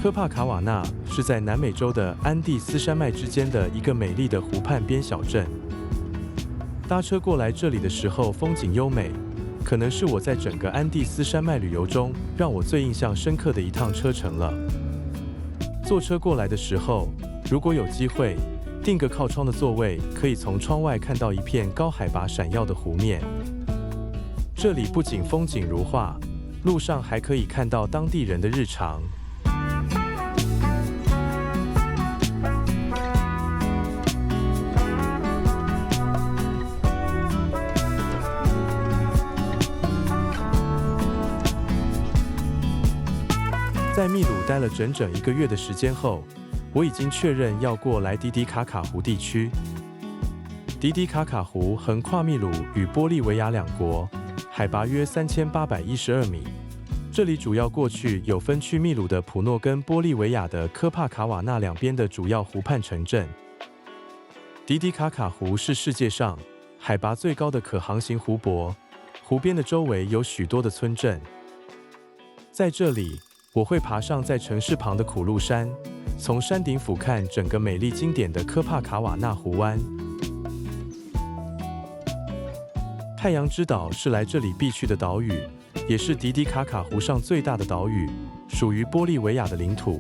科帕卡瓦纳是在南美洲的安第斯山脉之间的一个美丽的湖畔边小镇。搭车过来这里的时候，风景优美，可能是我在整个安第斯山脉旅游中让我最印象深刻的一趟车程了。坐车过来的时候，如果有机会，订个靠窗的座位，可以从窗外看到一片高海拔闪耀的湖面。这里不仅风景如画，路上还可以看到当地人的日常。在秘鲁待了整整1个月的时间后，我已经确认要过来迪迪卡卡湖地区。迪迪卡卡湖横跨秘鲁与玻利维亚两国，海拔约3812米。这里主要过去有分区秘鲁的普诺跟玻利维亚的科帕卡瓦纳两边的主要湖畔城镇。迪迪卡卡湖是世界上海拔最高的可航行湖泊，湖边的周围有许多的村镇。在这里，我会爬上在城市旁的苦路山，从山顶俯瞰整个美丽经典的科帕卡瓦纳湖湾。太阳之岛是来这里必去的岛屿，也是迪迪卡卡湖上最大的岛屿，属于玻利维亚的领土。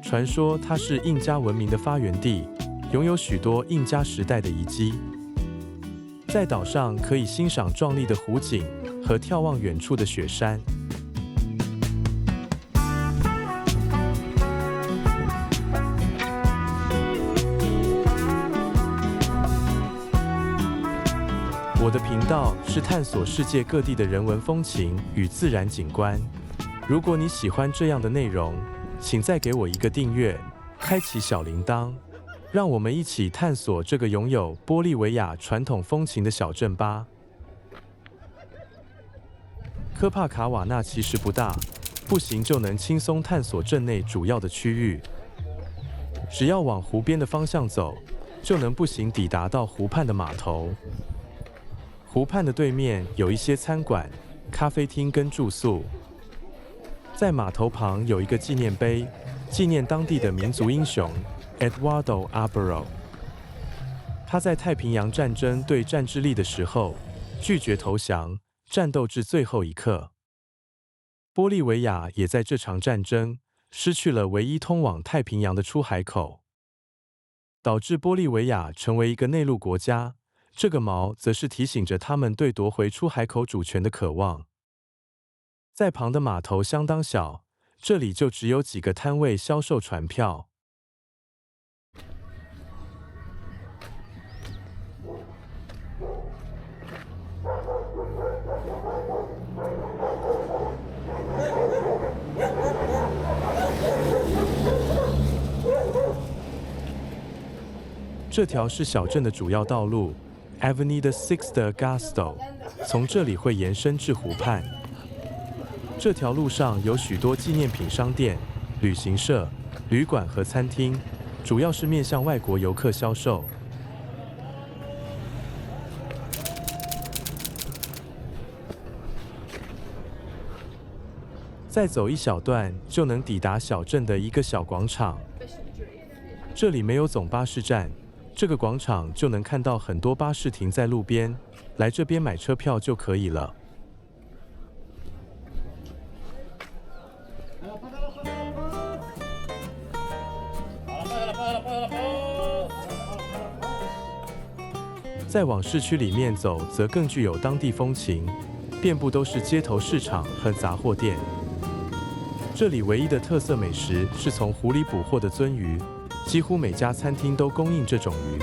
传说它是印加文明的发源地，拥有许多印加时代的遗迹。在岛上可以欣赏壮丽的湖景和眺望远处的雪山。我的频道是探索世界各地的人文风情与自然景观。如果你喜欢这样的内容，请再给我一个订阅，开启小铃铛，让我们一起探索这个拥有玻利维亚传统风情的小镇吧。科帕卡瓦纳其实不大，步行就能轻松探索镇内主要的区域。只要往湖边的方向走，就能步行抵达到湖畔的码头。湖畔的对面有一些餐馆、咖啡厅跟住宿。在码头旁有一个纪念碑，纪念当地的民族英雄 Eduardo Arboro。他在太平洋战争对战智利的时候，拒绝投降，战斗至最后一刻。玻利维亚也在这场战争失去了唯一通往太平洋的出海口，导致玻利维亚成为一个内陆国家。这个锚则是提醒着他们对夺回出海口主权的渴望。在旁的码头相当小，这里就只有几个摊位销售船票。这条是小镇的主要道路 Avenida 6 de Agosto， 从这里会延伸至湖畔。这条路上有许多纪念品商店、旅行社、旅馆和餐厅，主要是面向外国游客销售。再走一小段就能抵达小镇的一个小广场。这里没有总巴士站，这个广场就能看到很多巴士停在路边，来这边买车票就可以了。再往市区里面走，则更具有当地风情，遍布都是街头市场和杂货店。这里唯一的特色美食是从湖里捕获的鳟鱼，几乎每家餐厅都供应这种鱼。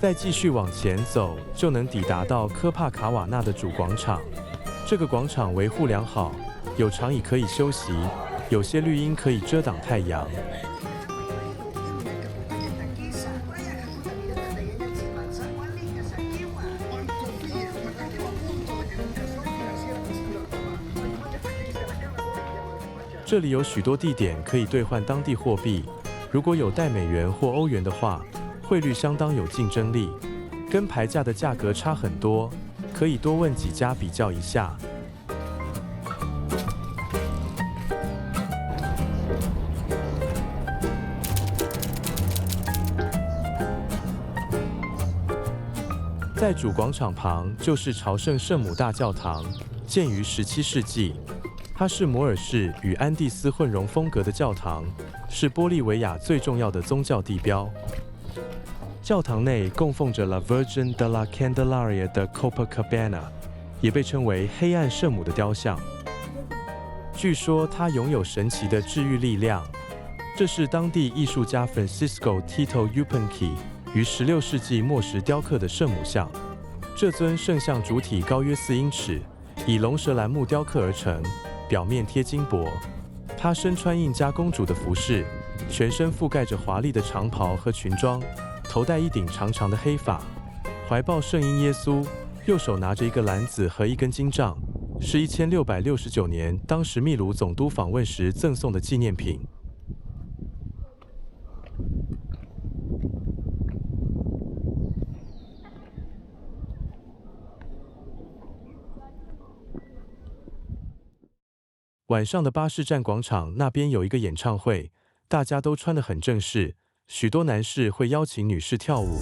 再继续往前走，就能抵达到科帕卡瓦纳的主广场。这个广场维护良好，有长椅可以休息，有些绿荫可以遮挡太阳。这里有许多地点可以兑换当地货币，如果有带美元或欧元的话，汇率相当有竞争力。跟牌价的价格差很多，可以多问几家比较一下。在主广场旁就是朝圣圣母大教堂，建于17世纪。它是摩尔式与安第斯混融风格的教堂，是玻利维亚最重要的宗教地标。教堂内供奉着 La Virgen de la Candelaria 的 Copacabana， 也被称为黑暗圣母的雕像。据说它拥有神奇的治愈力量。这是当地艺术家 Francisco Tito Yupanqui 于16世纪末时雕刻的圣母像。这尊圣像主体高约4英尺，以龙舌兰木雕刻而成。表面贴金箔，她身穿印加公主的服饰，全身覆盖着华丽的长袍和裙装，头戴一顶长长的黑发，怀抱圣婴耶稣，右手拿着一个篮子和一根金杖，是1669年当时秘鲁总督访问时赠送的纪念品。晚上的巴士站广场那边有一个演唱会，大家都穿得很正式，许多男士会邀请女士跳舞。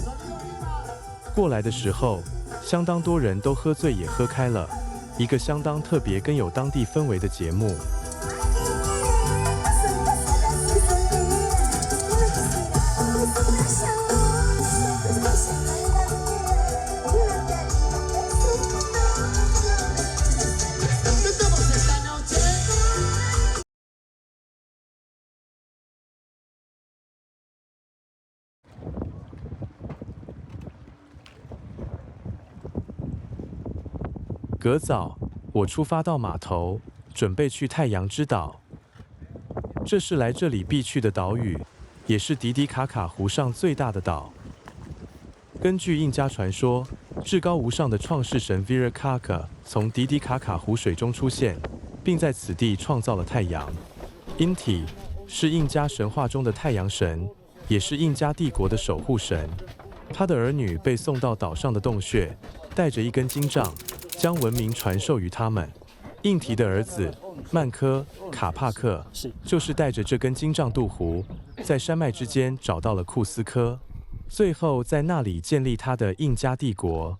过来的时候，相当多人都喝醉也喝开了，一个相当特别更有当地氛围的节目。隔早，我出发到码头，准备去太阳之岛。这是来这里必去的岛屿，也是迪迪卡卡湖上最大的岛。根据印加传说，至高无上的创世神 Viracocha 从迪迪卡卡湖水中出现，并在此地创造了太阳。Inti 是印加神话中的太阳神，也是印加帝国的守护神。他的儿女被送到岛上的洞穴，带着一根金杖，将文明传授于他们。印提的儿子曼科卡帕克就是带着这根金杖渡湖，在山脉之间找到了库斯科，最后在那里建立他的印加帝国。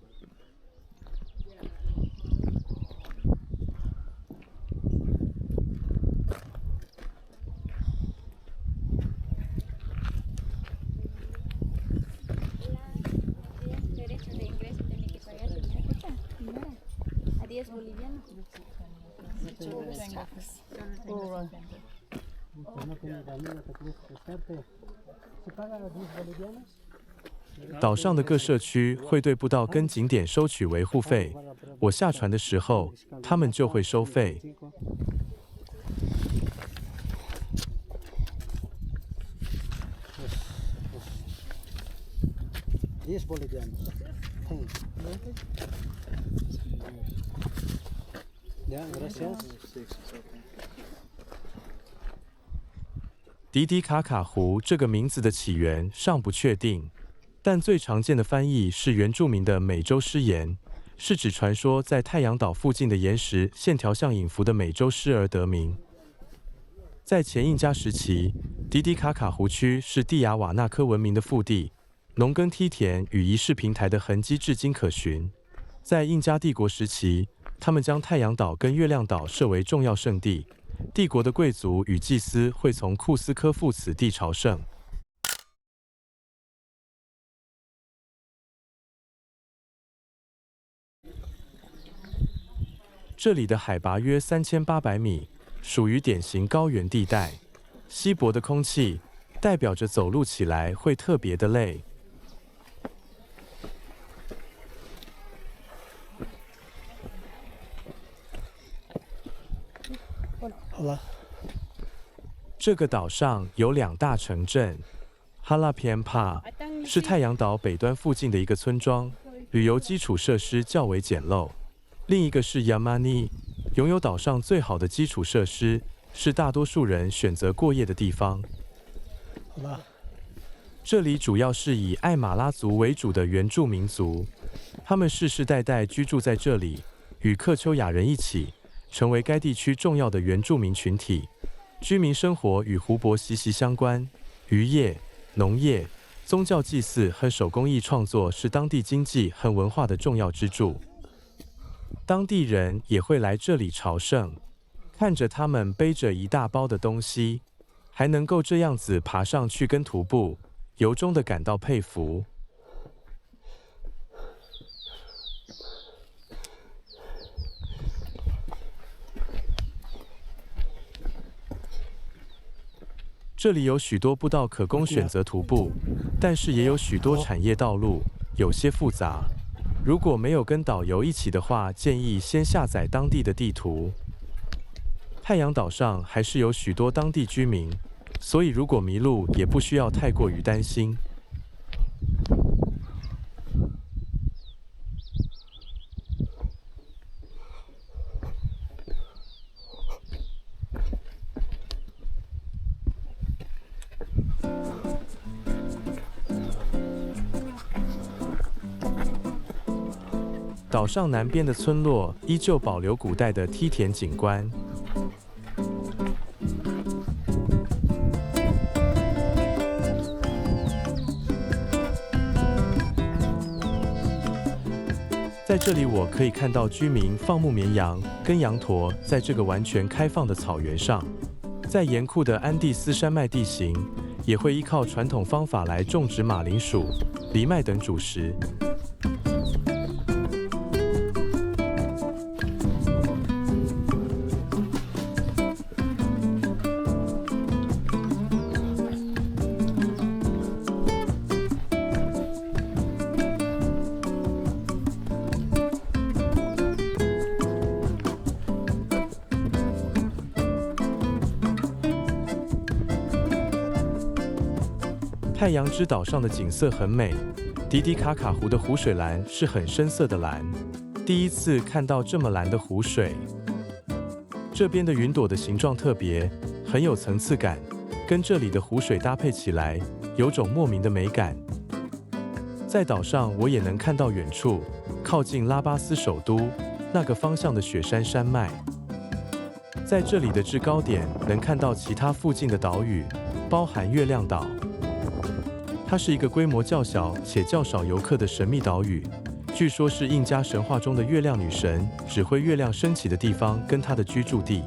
岛上的各社区会对步道跟景点收取维护费，我下船的时候，他们就会收费。迪迪卡卡湖这个名字的起源尚不确定，但最常见的翻译是原住民的美洲狮岩，是指传说在太阳岛附近的岩石线条像影符的美洲狮而得名。在前印加时期，迪迪卡卡湖区是蒂亚瓦纳科文明的腹地，农耕梯田与仪式平台的痕迹至今可寻。在印加帝国时期，他们将太阳岛跟月亮岛设为重要圣地，帝国的贵族与祭司会从库斯科赴此地朝圣。这里的海拔约3800米，属于典型高原地带。稀薄的空气代表着走路起来会特别的累。好了，这个岛上有2大城镇，哈拉皮安帕是太阳岛北端附近的一个村庄，旅游基础设施较为简陋；另一个是亚玛尼，拥有岛上最好的基础设施，是大多数人选择过夜的地方。好了，这里主要是以艾马拉族为主的原住民族，他们世世代代居住在这里，与克丘亚人一起，成为该地区重要的原住民群体。居民生活与湖泊息息相关，渔业、农业、宗教祭祀和手工艺创作是当地经济和文化的重要支柱。当地人也会来这里朝圣，看着他们背着一大包的东西，还能够这样子爬上去跟徒步，由衷的感到佩服。这里有许多步道可供选择徒步，但是也有许多产业道路，有些复杂。如果没有跟导游一起的话，建议先下载当地的地图。太阳岛上还是有许多当地居民，所以如果迷路也不需要太过于担心。岛上南边的村落依旧保留古代的梯田景观。在这里，我可以看到居民放牧绵羊跟羊驼，在这个完全开放的草原上。在严酷的安第斯山脉地形，也会依靠传统方法来种植马铃薯、藜麦等主食。太阳之岛上的景色很美，迪迪卡卡湖的湖水蓝是很深色的蓝，第一次看到这么蓝的湖水。这边的云朵的形状特别，很有层次感，跟这里的湖水搭配起来，有种莫名的美感。在岛上，我也能看到远处靠近拉巴斯首都那个方向的雪山山脉。在这里的制高点，能看到其他附近的岛屿，包含月亮岛。它是一个规模较小且较少游客的神秘岛屿，据说是印加神话中的月亮女神指挥月亮升起的地方跟她的居住地。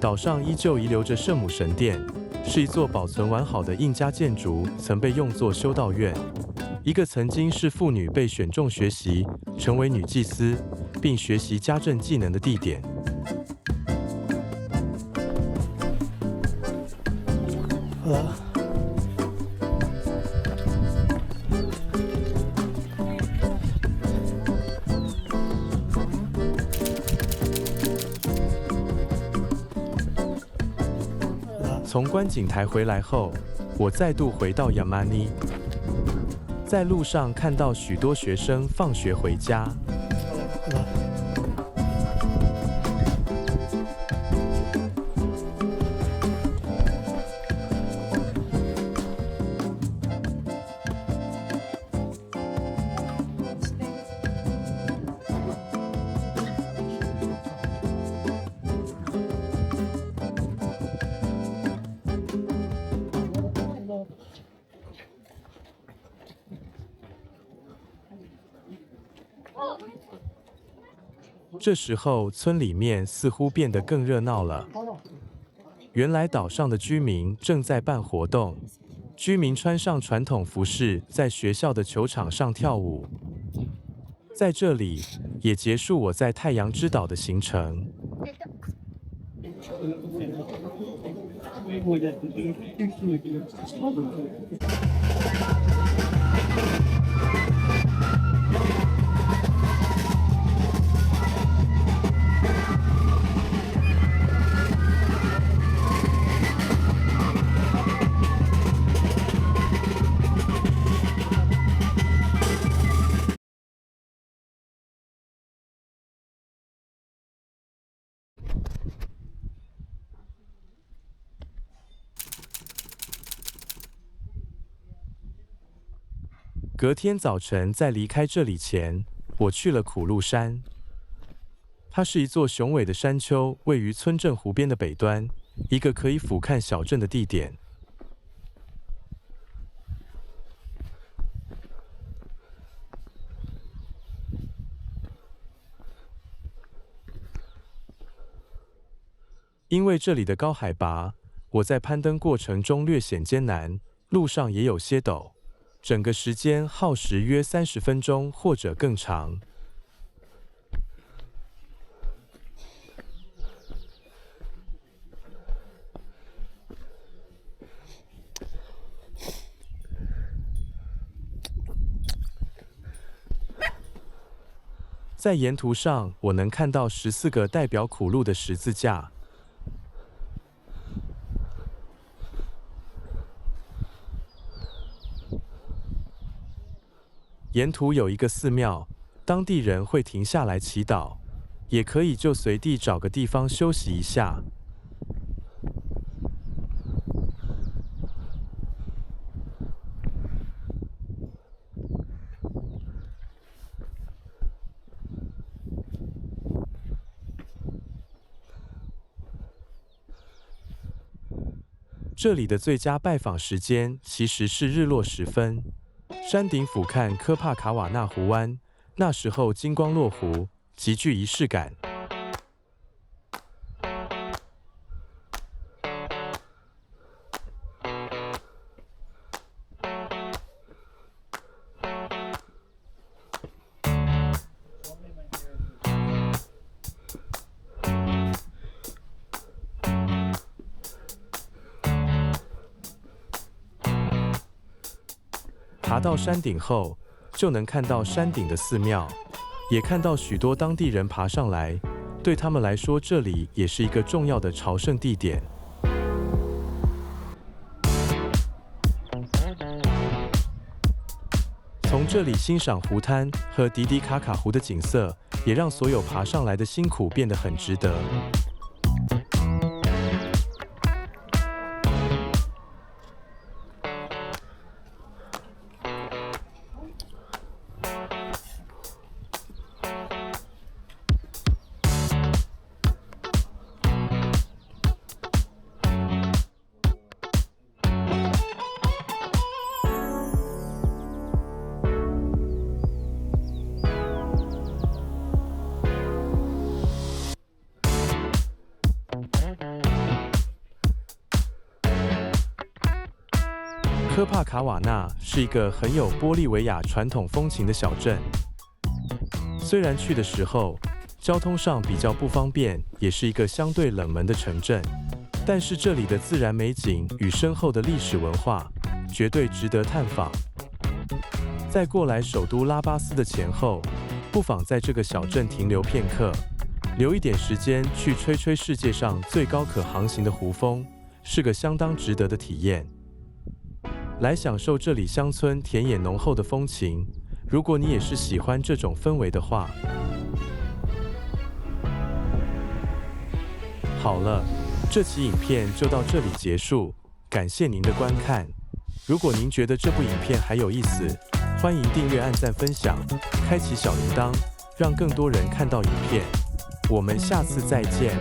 岛上依旧遗留着圣母神殿，是一座保存完好的印加建筑，曾被用作修道院，一个曾经是妇女被选中学习成为女祭司，并学习家政技能的地点。好了。从观景台回来后，我再度回到亚玛尼，在路上看到许多学生放学回家。这时候，村里面似乎变得更热闹了。原来岛上的居民正在办活动，居民穿上传统服饰，在学校的球场上跳舞。在这里，也结束我在太阳之岛的行程。隔天早晨在离开这里前，我去了苦鹿山。它是一座雄伟的山丘，位于村镇湖边的北端，一个可以俯瞰小镇的地点。因为这里的高海拔，我在攀登过程中略显艰难，路上也有些陡，整个时间耗时约30分钟或者更长。在沿途上，我能看到14个代表苦鹿的十字架。沿途有一个寺庙，当地人会停下来祈祷，也可以就随地找个地方休息一下。这里的最佳拜访时间其实是日落时分。山顶俯瞰科帕卡瓦纳湖湾，那时候金光落湖，极具仪式感。爬到山顶后，就能看到山顶的寺庙，也看到许多当地人爬上来。对他们来说，这里也是一个重要的朝圣地点。从这里欣赏湖滩和迪迪卡卡湖的景色，也让所有爬上来的辛苦变得很值得。科帕卡瓦纳是一个很有玻利维亚传统风情的小镇。虽然去的时候交通上比较不方便，也是一个相对冷门的城镇，但是这里的自然美景与深厚的历史文化绝对值得探访。在过来首都拉巴斯的前后，不妨在这个小镇停留片刻，留一点时间去吹吹世界上最高可航行的湖风，是个相当值得的体验。来享受这里乡村田野浓厚的风情。如果你也是喜欢这种氛围的话，好了，这期影片就到这里结束，感谢您的观看。如果您觉得这部影片还有意思，欢迎订阅、按赞、分享，开启小铃铛，让更多人看到影片。我们下次再见。